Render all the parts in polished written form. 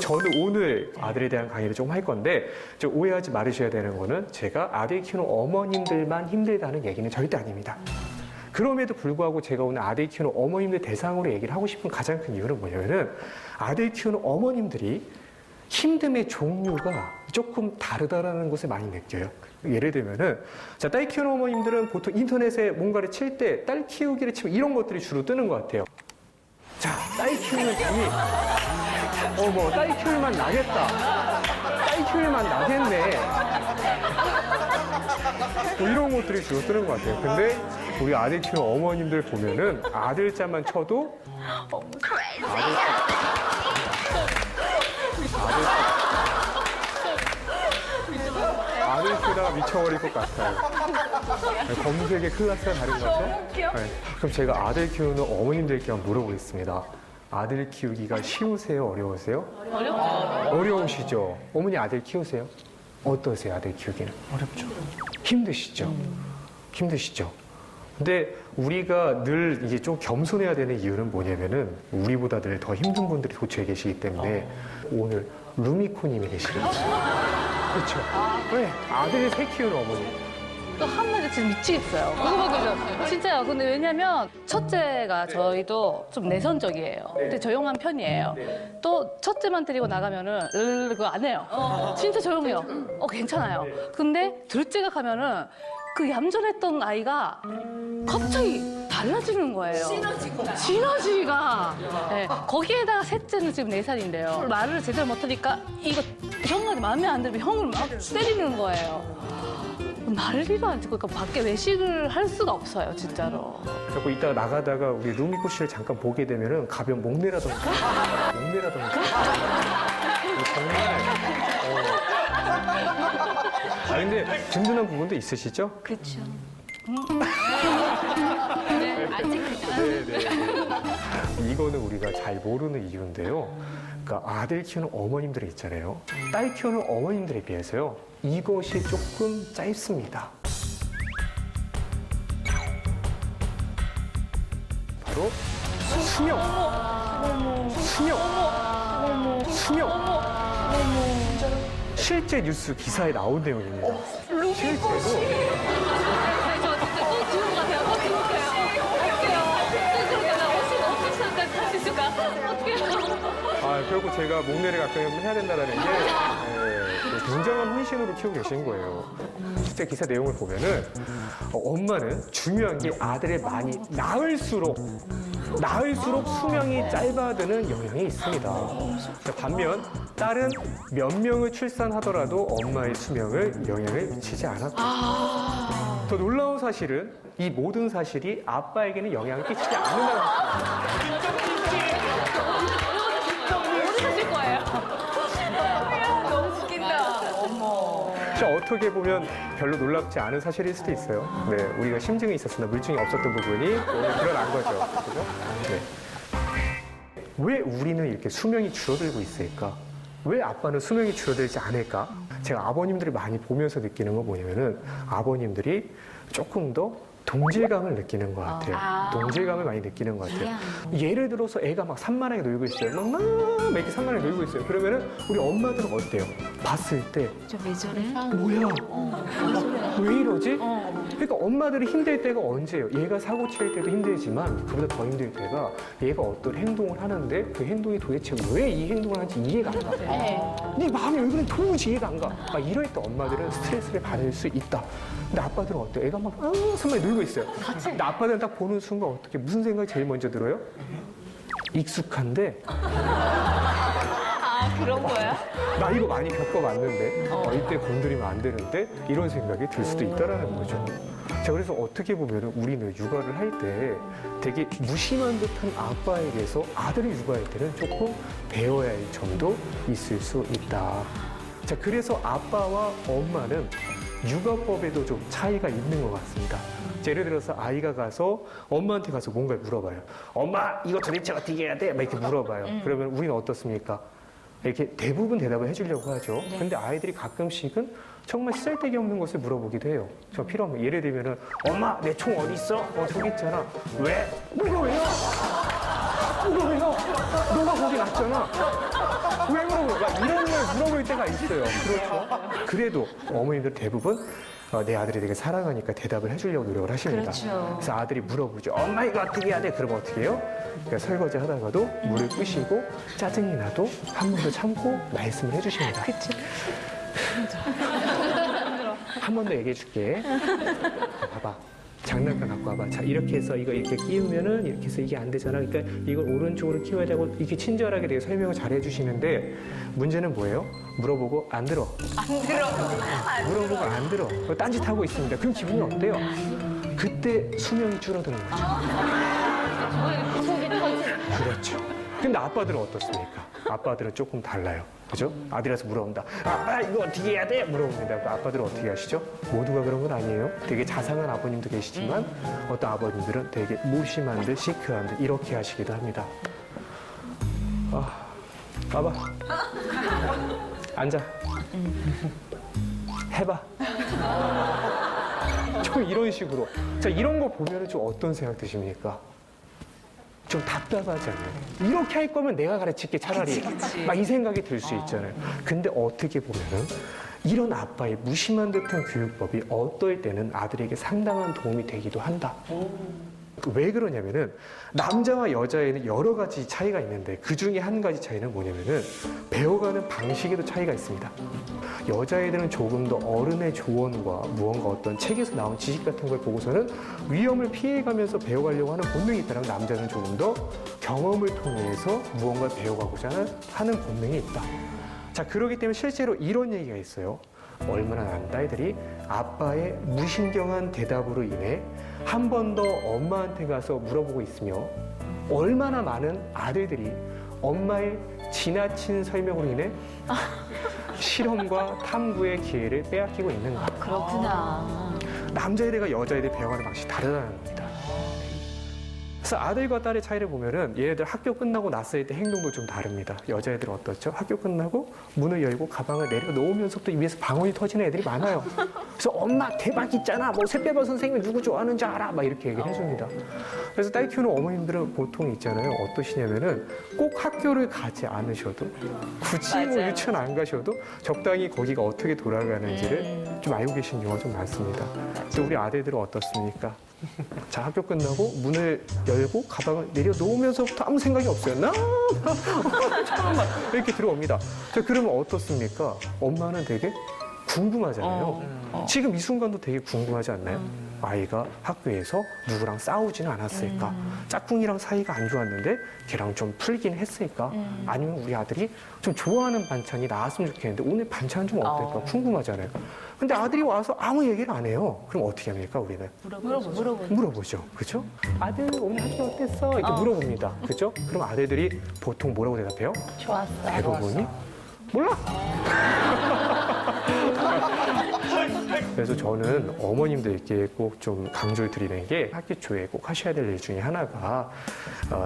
저는 오늘 아들에 대한 강의를 좀 할 건데 좀 오해하지 말으셔야 되는 거는 제가 아들 키우는 어머님들만 힘들다는 얘기는 절대 아닙니다. 그럼에도 불구하고 제가 오늘 아들 키우는 어머님들 대상으로 얘기를 하고 싶은 가장 큰 이유는 뭐냐면은 아들 키우는 어머님들이 힘듦의 종류가 조금 다르다라는 것을 많이 느껴요. 예를 들면은 자, 딸 키우는 어머님들은 보통 인터넷에 뭔가를 칠 때 딸 키우기를 치면 이런 것들이 주로 뜨는 것 같아요. 자, 딸 키우는 재미. 어머, 딸 키울만 나겠다. 딸 키울만 나겠네. 뭐 이런 것들이 주로 뜨는 것 같아요. 근데 우리 아들 키우는 어머님들 보면은 아들자만 쳐도 아들 키우다가 미쳐버릴 것 같아요. 검색의 클래스가 다른 거죠? 네. 그럼 제가 아들 키우는 어머님들께 한번 물어보겠습니다. 아들 키우기가 쉬우세요? 어려우세요? 어려우시죠? 어머니 아들 키우세요? 어떠세요? 아들 키우기는? 어렵죠. 힘드시죠? 힘드시죠? 근데 우리가 늘 이게 좀 겸손해야 되는 이유는 뭐냐면은 우리보다 늘 더 힘든 분들이 도처에 계시기 때문에 오늘 루미코님이 계시거든요. 그렇죠? 네, 아들을 새 키우는 어머니. 또 한마디 진짜 미치겠어요. 그거밖에 진짜요. 근데 왜냐면 첫째가 저희도 좀 내성적이에요. 근데 조용한 편이에요. 또 첫째만 데리고 나가면은 그거 안 해요. 진짜 조용해요. 괜찮아요. 근데 둘째가 가면은 그 얌전했던 아이가 갑자기 달라지는 거예요. 시너지가. 네. 거기에다가 셋째는 지금 4살인데요. 말을 제대로 못하니까 이거 형한테 마음에 안 들면 형을 막 때리는 거예요. 난리가 안 치고, 그러니까 밖에 외식을 할 수가 없어요, 진짜로. 자꾸 이따가 나가다가 우리 루미코 씨를 잠깐 보게 되면은 가벼운 목내라던가 정말 근데 든든한 부분도 있으시죠? 그렇죠. 네, 아직까지. 네. 이거는 우리가 잘 모르는 이유인데요. 그러니까 아들 키우는 어머님들이 있잖아요. 딸 키우는 어머님들에 비해서요. 이것이 조금 짧습니다. 바로 수명. 실제 뉴스 기사에 나온 내용입니다. 실제로. 저 진짜 또 지는 것 같아요. 또 지울게요. 어떡해요. 또 지울게요. 어떻게 할수 있을까? 어떡해요. 결국 제가 목내를 가끔 해야 된다는 게 굉장한 혼신으로 키우고 계신 거예요. 실제 기사 내용을 보면은 엄마는 중요한 게 아들을 많이 낳을수록 수명이 짧아드는 영향이 있습니다. 반면 딸은 몇 명을 출산하더라도 엄마의 수명을 영향을 미치지 않았고 더 놀라운 사실은 이 모든 사실이 아빠에게는 영향을 끼치지 않는다는 것입니다. 모르실 거예요. 너무 웃긴다. 어머. 진짜 어떻게 보면 별로 놀랍지 않은 사실일 수도 있어요. 네, 우리가 심증이 있었으나 물증이 없었던 부분이 오늘 드러난 거죠. 그죠? 네. 왜 우리는 이렇게 수명이 줄어들고 있을까? 왜 아빠는 수명이 줄어들지 않을까? 제가 아버님들을 많이 보면서 느끼는 건 뭐냐면은 아버님들이 조금 더 동질감을 느끼는 것 같아요. 동질감을 많이 느끼는 것 같아요. 예를 들어서 애가 막 산만하게 놀고 있어요. 막 이렇게 산만하게 놀고 있어요. 그러면은 우리 엄마들은 어때요? 봤을 때 저 왜 저래? 뭐야? 왜 이러지? 그러니까 엄마들이 힘들 때가 언제예요? 얘가 사고 칠 때도 힘들지만 그보다 더 힘들 때가 얘가 어떤 행동을 하는데 그 행동이 도대체 왜 이 행동을 하는지 이해가 안 가. 네 마음이 왜 그래? 도무지 이해가 안 가. 이럴 때 엄마들은 스트레스를 받을 수 있다. 근데 아빠들은 어때요? 애가 막 산만히 놀고 있어요. 근데 아빠들은 딱 보는 순간 어떻게 무슨 생각이 제일 먼저 들어요? 익숙한데 그런 거야? 나 이거 많이 겪어봤는데 이때 건드리면 안 되는데 이런 생각이 들 수도 있다라는 거죠. 자, 그래서 어떻게 보면 우리는 육아를 할 때 되게 무심한 듯한 아빠에게서 아들을 육아할 때는 조금 배워야 할 점도 있을 수 있다. 자, 그래서 아빠와 엄마는 육아법에도 좀 차이가 있는 것 같습니다. 예를 들어서 아이가 가서 엄마한테 가서 뭔가를 물어봐요. 엄마, 이거 도대체 어떻게 해야 돼? 막 이렇게 물어봐요. 그러면 우리는 어떻습니까? 이렇게 대부분 대답을 해주려고 하죠. 근데 아이들이 가끔씩은 정말 쓸데기 없는 것을 물어보기도 해요. 저 필요하면 예를 들면은 엄마, 내 총 어디 있어? 저기 있잖아. 왜? 뭐가 왜요? 너가 거기 놨잖아. 왜 물어보는 거야? 이런 걸 물어볼 때가 있어요. 그렇죠? 그래도 어머님들 대부분 내 아들이 되게 사랑하니까 대답을 해주려고 노력을 하십니다. 그렇죠. 그래서 아들이 물어보죠. 엄마 이거 어떻게 해야 돼? 그러면 어떻게 해요? 그러니까 설거지 하다가도 물을 끄시고 짜증이 나도 한 번 더 참고 말씀을 해주십니다. 그쵸. 한 번 더 얘기해 줄게. 봐봐. 장난감 갖고 와봐. 자, 이렇게 해서 이거 이렇게 끼우면은 이렇게 해서 이게 안 되잖아. 그러니까 이걸 오른쪽으로 끼워야 되고 이렇게 친절하게 되게 설명을 잘 해주시는데 문제는 뭐예요? 물어보고 안 들어. 물어보고 안 들어. 딴짓하고 있습니다. 그럼 기분이 어때요? 그때 수명이 줄어드는 거죠. 그렇죠. 근데 아빠들은 어떻습니까? 아빠들은 조금 달라요. 그죠? 아들이라서 물어본다. 아빠 이거 어떻게 해야 돼? 물어봅니다. 그 아빠들은 어떻게 하시죠? 모두가 그런 건 아니에요. 되게 자상한 아버님도 계시지만 어떤 아버님들은 되게 무심한 듯 시크한 듯 이렇게 하시기도 합니다. 봐봐. 앉아. 해봐. 좀 이런 식으로. 자, 이런 거 보면 좀 어떤 생각 드십니까? 좀 답답하지 않나요? 이렇게 할 거면 내가 가르칠게 차라리. 막 이 생각이 들 수 있잖아요. 근데 어떻게 보면은 이런 아빠의 무심한 듯한 교육법이 어떨 때는 아들에게 상당한 도움이 되기도 한다. 왜 그러냐면은 남자와 여자에는 여러 가지 차이가 있는데 그 중에 한 가지 차이는 뭐냐면은 배워가는 방식에도 차이가 있습니다. 여자애들은 조금 더 어른의 조언과 무언가 어떤 책에서 나온 지식 같은 걸 보고서는 위험을 피해가면서 배워가려고 하는 본능이 있다면 남자는 조금 더 경험을 통해서 무언가 배워가고자 하는 본능이 있다. 자, 그렇기 때문에 실제로 이런 얘기가 있어요. 얼마나 남자애들이 아빠의 무신경한 대답으로 인해 한 번 더 엄마한테 가서 물어보고 있으며 얼마나 많은 아들들이 엄마의 지나친 설명으로 인해 실험과 탐구의 기회를 빼앗기고 있는가. 그렇구나. 남자애들과 여자애들이 배워가는 방식이 다르다는 겁니다. 그래서 아들과 딸의 차이를 보면은 얘네들 학교 끝나고 났을 때 행동도 좀 다릅니다. 여자애들은 어떻죠? 학교 끝나고 문을 열고 가방을 내려놓으면서부터 입에서 방울이 터지는 애들이 많아요. 그래서 엄마 대박 있잖아. 뭐 샛별보 선생님이 누구 좋아하는 줄 알아? 막 이렇게 얘기를 해줍니다. 그래서 딸 키우는 어머님들은 보통 있잖아요. 어떠시냐면은 꼭 학교를 가지 않으셔도 굳이 뭐 맞아요. 유치원 안 가셔도 적당히 거기가 어떻게 돌아가는지를 좀 알고 계신 경우가 좀 많습니다. 근데 우리 아들들은 어떻습니까? 자, 학교 끝나고 문을 열고 가방을 내려놓으면서부터 아무 생각이 없어요. 잠깐만 이렇게 들어옵니다. 자, 그러면 어떻습니까? 엄마는 되게 궁금하잖아요. 지금 이 순간도 되게 궁금하지 않나요? 아이가 학교에서 누구랑 싸우지는 않았을까? 짝꿍이랑 사이가 안 좋았는데 걔랑 좀 풀긴 했을까? 아니면 우리 아들이 좀 좋아하는 반찬이 나왔으면 좋겠는데 오늘 반찬 좀 어떨까? 궁금하잖아요. 근데 아들이 와서 아무 얘기를 안 해요. 그럼 어떻게 합니까, 우리는? 물어보죠. 그죠? 아들 오늘 학교 어땠어? 이렇게 물어봅니다. 그죠? 그럼 아들들이 보통 뭐라고 대답해요? 좋았어. 대부분이 몰라. 그래서 저는 어머님들께 꼭 좀 강조를 드리는 게 학기 초에 꼭 하셔야 될 일 중에 하나가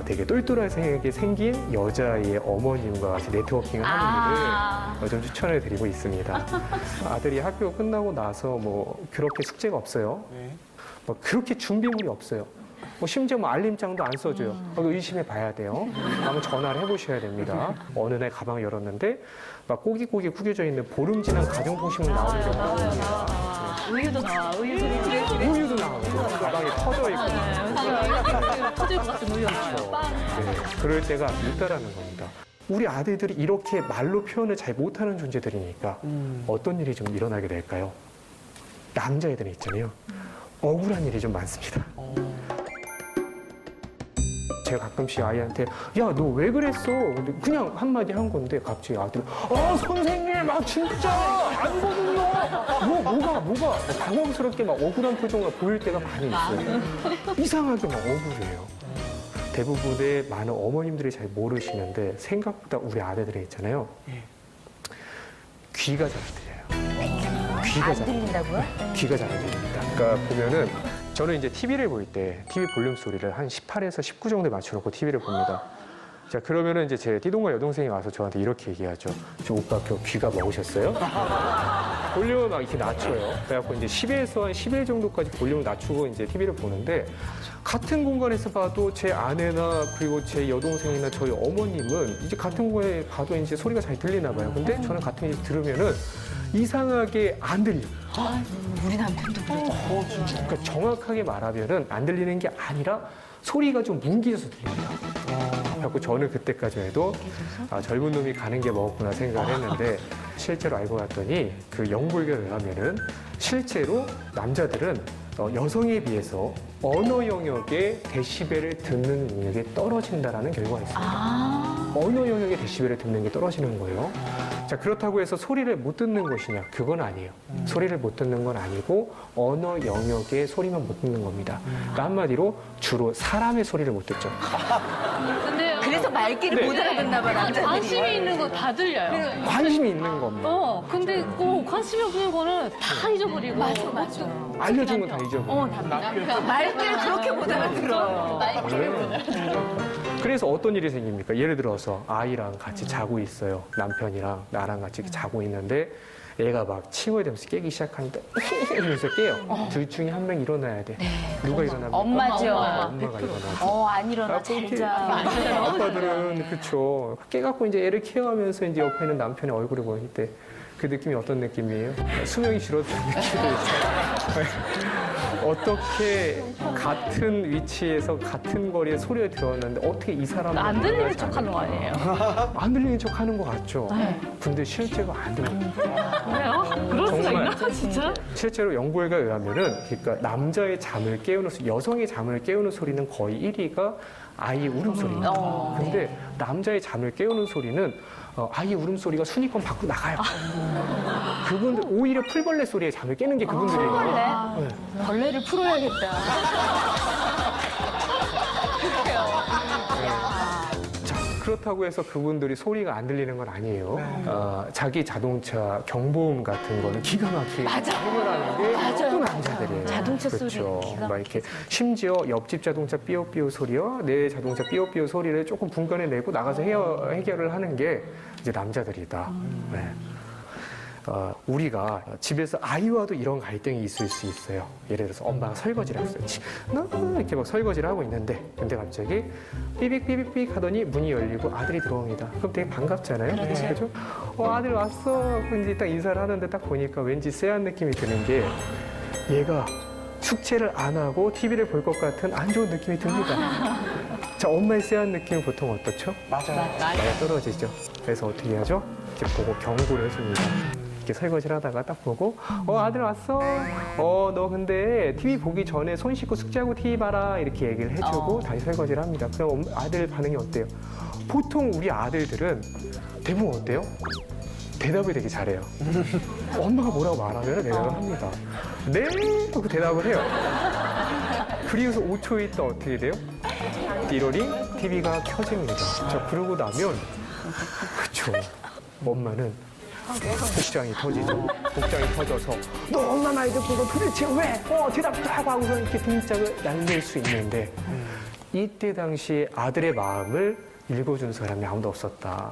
되게 똘똘하게 생긴 여자의 어머님과 같이 네트워킹을 하는 일을 좀 추천을 드리고 있습니다. 아들이 학교 끝나고 나서 뭐 그렇게 숙제가 없어요. 뭐 그렇게 준비물이 없어요. 뭐 심지어 뭐 알림장도 안 써줘요. 의심해 봐야 돼요. 한번 전화를 해보셔야 됩니다. 어느 날 가방을 열었는데 막 꼬깃꼬깃 구겨져 있는 보름 지난 가정통신문 나오는 경우가 있습니다. 우유도 나와. 우유도 나오고 가방에 터져 있고 터질 것 같은 우유 나와요. 네, 그럴 때가 있다라는 겁니다. 우리 아들들이 이렇게 말로 표현을 잘 못하는 존재들이니까 어떤 일이 좀 일어나게 될까요? 남자애들은 있잖아요. 억울한 일이 좀 많습니다. 제가 가끔씩 아이한테 야, 너 왜 그랬어? 근데 그냥 한마디 한 건데 갑자기 아들이 선생님 진짜 안 거든요. 뭐가 당황스럽게 막 억울한 표정을 보일 때가 많이 있어요. 이상하게 막 억울해요. 대부분의 많은 어머님들이 잘 모르시는데 생각보다 우리 아들들이 있잖아요. 귀가 잘 들려요. 귀가 잘 들린다고요? 귀가 잘 안 들립니다. 그러니까 보면은 저는 이제 TV를 볼 때 TV 볼륨 소리를 한 18에서 19 정도에 맞춰놓고 TV를 봅니다. 자, 그러면은 이제 제 띠동과 여동생이 와서 저한테 이렇게 얘기하죠. 저 오빠 그 귀가 먹으셨어요? 볼륨을 막 이렇게 낮춰요. 그래갖고 이제 10에서 한 11 정도까지 볼륨을 낮추고 이제 TV를 보는데 같은 공간에서 봐도 제 아내나 그리고 제 여동생이나 저희 어머님은 이제 같은 공간에 봐도 이제 소리가 잘 들리나 봐요. 근데 저는 같은 게 들으면은 이상하게 안 들려요. 우리 남편도 그래. 그러니까 정확하게 말하면은 안 들리는 게 아니라 소리가 좀 뭉개져서 들립니다. 그래서 저는 그때까지 해도 젊은 놈이 가는 게 먹었구나 생각을 했는데 실제로 알고 봤더니 그 연구결과에 의하면은 실제로 남자들은 여성에 비해서 언어 영역의 데시벨을 듣는 능력이 떨어진다라는 결과가 있습니다. 언어 영역의 데시벨을 듣는 게 떨어지는 거예요. 자, 그렇다고 해서 소리를 못 듣는 것이냐? 그건 아니에요. 소리를 못 듣는 건 아니고 언어 영역의 소리만 못 듣는 겁니다. 그러니까 한마디로 주로 사람의 소리를 못 듣죠. 근데요. 그래서 말귀를 못 알아듣나 봐, 남자들이. 관심이 있는 거 다 들려요. 관심이 있는 겁니다. 근데 관심이 없는 거는 다 잊어버리고. 맞아. 알려준 건 다 잊어버려요. 말귀를 그렇게 못 알아들어요. 그래서 어떤 일이 생깁니까? 예를 들어서 아이랑 같이 자고 있어요. 남편이랑 나랑 같이 자고 있는데 애가 막 칭얼대면서 깨기 시작하니까 이러면서 깨요. 둘 중에 한 명 일어나야 돼. 누가 일어납니까? 엄마죠. 엄마가 일어나죠. 안 일어나, 잘 자. 아빠들은 그쵸. 깨갖고 이제 애를 케어하면서 이제 옆에 있는 남편의 얼굴을 보일 때 그 느낌이 어떤 느낌이에요? 수명이 줄어드는 느낌이 있어요. 어떻게 같은 위치에서 같은 거리에 소리를 들었는데 어떻게 이 사람은 안 들리는 척 하는 거 아니에요? 안 들리는 척 하는 것 같죠? 근데 실제로 안 들려요. 그래요? 그럴 수가 정말. 있나? 진짜? 실제로 연구결과에 의하면은 그러니까 남자의 잠을 깨우는 여성의 잠을 깨우는 소리는 거의 1위가 아이의 울음소리입니다. 근데 남자의 잠을 깨우는 소리는 아이의 울음소리가 순위권 밖으로 나가요. 그분들 오히려 풀벌레 소리에 잠을 깨는 게 그분들이에요. 네. 벌레를 풀어야겠다. 자, 그렇다고 해서 그분들이 소리가 안 들리는 건 아니에요. 자기 자동차 경보음 같은 거는 기가 막히게 해결하는 게 또 남자들이에요. 자동차 소리 그렇죠. 기가 막 이렇게 심지어 옆집 자동차 삐요삐요 소리와 내 자동차 삐요삐요 소리를 조금 분간해내고 나가서 해결을 하는 게 이제 남자들이다. 네. 우리가 집에서 아이와도 이런 갈등이 있을 수 있어요. 예를 들어서 엄마가 설거지를 했어요. 이렇게 막 설거지를 하고 있는데 근데 갑자기 삐빅삐빅삐 하더니 문이 열리고 아들이 들어옵니다. 그럼 되게 반갑잖아요. 그렇죠? 아들 왔어. 근데 딱 인사를 하는데 딱 보니까 왠지 쎄한 느낌이 드는 게 얘가 숙제를 안 하고 TV를 볼 것 같은 안 좋은 느낌이 듭니다. 자, 엄마의 쎄한 느낌은 보통 어떻죠? 맞아요. 많이 떨어지죠. 그래서 어떻게 하죠? 이렇게 보고 경고를 해줍니다. 이렇게 설거지를 하다가 딱 보고 아들 왔어. 너 근데 TV 보기 전에 손 씻고 숙제하고 TV 봐라. 이렇게 얘기를 해주고 다시 설거지를 합니다. 그럼 아들 반응이 어때요? 보통 우리 아들들은 대부분 어때요? 대답을 되게 잘해요. 엄마가 뭐라고 말하면 대답을 합니다. 네? 하고 대답을 해요. 그리고서 5초 있다 어떻게 돼요? 띠로링 TV가 켜집니다. 자, 그러고 나면 그쵸. 엄마는 복장이 터지죠. 복장이 터져서 너 엄마 말 듣고 너 도대체 왜? 대답도 하고 하고서 이렇게 등짝을 날릴 수 있는데 이때 당시에 아들의 마음을 읽어준 사람이 아무도 없었다.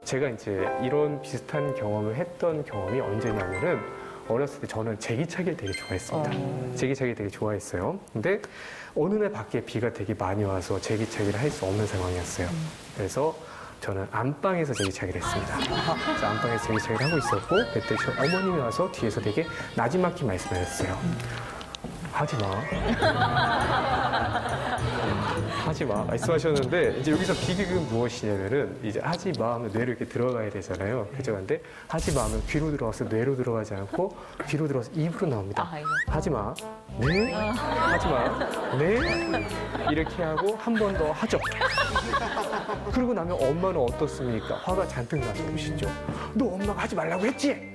제가 이제 이런 비슷한 경험을 했던 경험이 언제냐면은 어렸을 때 저는 제기차기를 되게 좋아했습니다. 제기차기 되게 좋아했어요. 근데 어느 날 밖에 비가 되게 많이 와서 제기차기를 할 수 없는 상황이었어요. 그래서 저는 안방에서 제기차기를 했습니다. 그래서 안방에서 제기차기를 하고 있었고 그때 저 어머님이 와서 뒤에서 되게 나지막히 말씀하셨어요. 하지 마. 하지 마. 말씀하셨는데, 이제 여기서 비극은 무엇이냐면은, 이제 하지 마 하면 뇌로 이렇게 들어가야 되잖아요. 그죠? 근데 하지 마 하면 귀로 들어가서 뇌로 들어가지 않고, 귀로 들어가서 입으로 나옵니다. 하지 마. 네. 하지 마. 네. 이렇게 하고 한 번 더 하죠. 그러고 나면 엄마는 어떻습니까? 화가 잔뜩 나서 오시죠. 너 엄마가 하지 말라고 했지?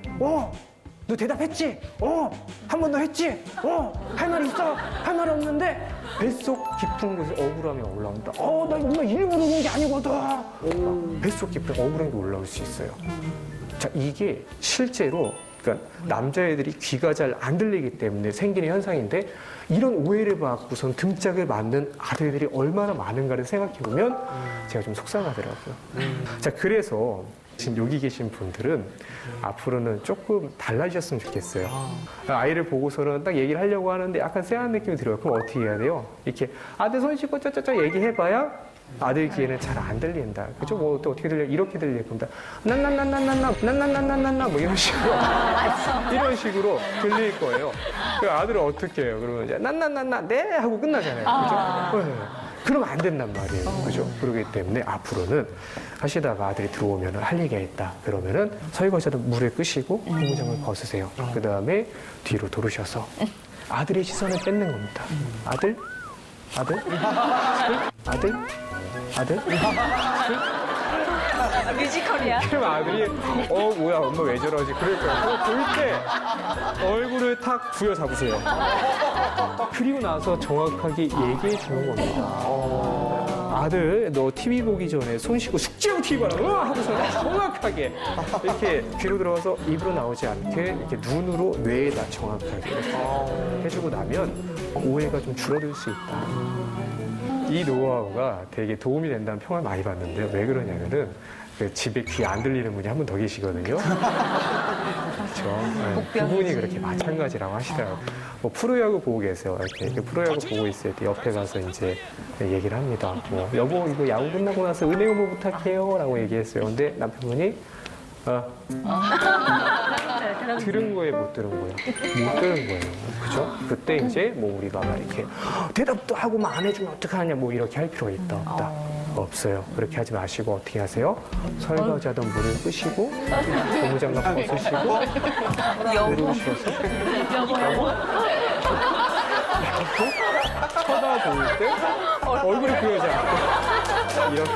너 대답했지? 한 번 더 했지? 할 말 있어? 할 말 없는데? 뱃속 깊은 곳에 억울함이 올라온다. 나 엄마 일부러 그런 게 아니거든. 뱃속 깊은 억울한 게 올라올 수 있어요. 자, 이게 실제로 그러니까 남자애들이 귀가 잘 안 들리기 때문에 생기는 현상인데 이런 오해를 받고선 등짝을 맞는 아들들이 얼마나 많은가를 생각해 보면 제가 좀 속상하더라고요. 자, 그래서 지금 여기 계신 분들은 앞으로는 조금 달라지셨으면 좋겠어요. 아이를 보고서는 딱 얘기를 하려고 하는데 약간 쎄한 느낌이 들어요. 그럼 어떻게 해야 돼요? 이렇게 아들 손 씻고 짜짜짜 얘기해봐야 아들 귀에는 잘 안 들린다. 그죠? 뭐 또 어떻게 들려? 이렇게 들릴 겁니다. 난난난난난난 뭐 이런 식으로 이런 식으로 들릴 거예요. 그 아들은 어떻게 해요? 그러면 이제 난난난난 네 하고 끝나잖아요. 그죠? 네. 그러면 안 된단 말이에요. 그죠? 그렇기 때문에 앞으로는 하시다가 아들이 들어오면 할 얘기가 있다. 그러면은 설거지하다 물을 끄시고 고무장을 벗으세요. 그 다음에 뒤로 돌으셔서 아들의 시선을 뺏는 겁니다. 아들? 아들? 아들? 아들? 뮤지컬이야. 그럼 아들이 뭐야 엄마 왜 저러지? 그럴 거예요. 볼 때 얼굴을 탁 부여잡으세요. 그리고 나서 정확하게 얘기해 주는 겁니다. 아들 너 TV 보기 전에 손 씻고 숙제하고 TV 봐라 하고서 정확하게 이렇게 귀로 들어가서 입으로 나오지 않게 이렇게 눈으로 뇌에다 정확하게 이렇게 해주고 나면 오해가 좀 줄어들 수 있다. 이 노하우가 되게 도움이 된다는 평을 많이 받는데요. 왜 그러냐면은 그 집에 귀 안 들리는 분이 한 분 더 계시거든요. 그렇죠. 네, 그분이 그렇게 마찬가지라고 하시더라고요. 뭐 프로야구 보고 계세요. 이렇게 프로야구 보고 있을 때 옆에 가서 이제 얘기를 합니다. 뭐 여보 이거 야구 끝나고 나서 은행 후보 부탁해요라고 얘기했어요. 근데 남편분이 들은 거에 못 들은 거예요. 못 들은 거예요. 그죠? 그때 이제 뭐 우리가 막 이렇게 대답도 하고 막 안 해주면 어떡하냐 뭐 이렇게 할 필요가 있다 없다. 없어요. 그렇게 하지 마시고 어떻게 하세요? 설거지하던 물을 끄시고 고무장갑 벗으시고 내려오셔서 쳐다볼 때 얼굴이 보여져 이렇게.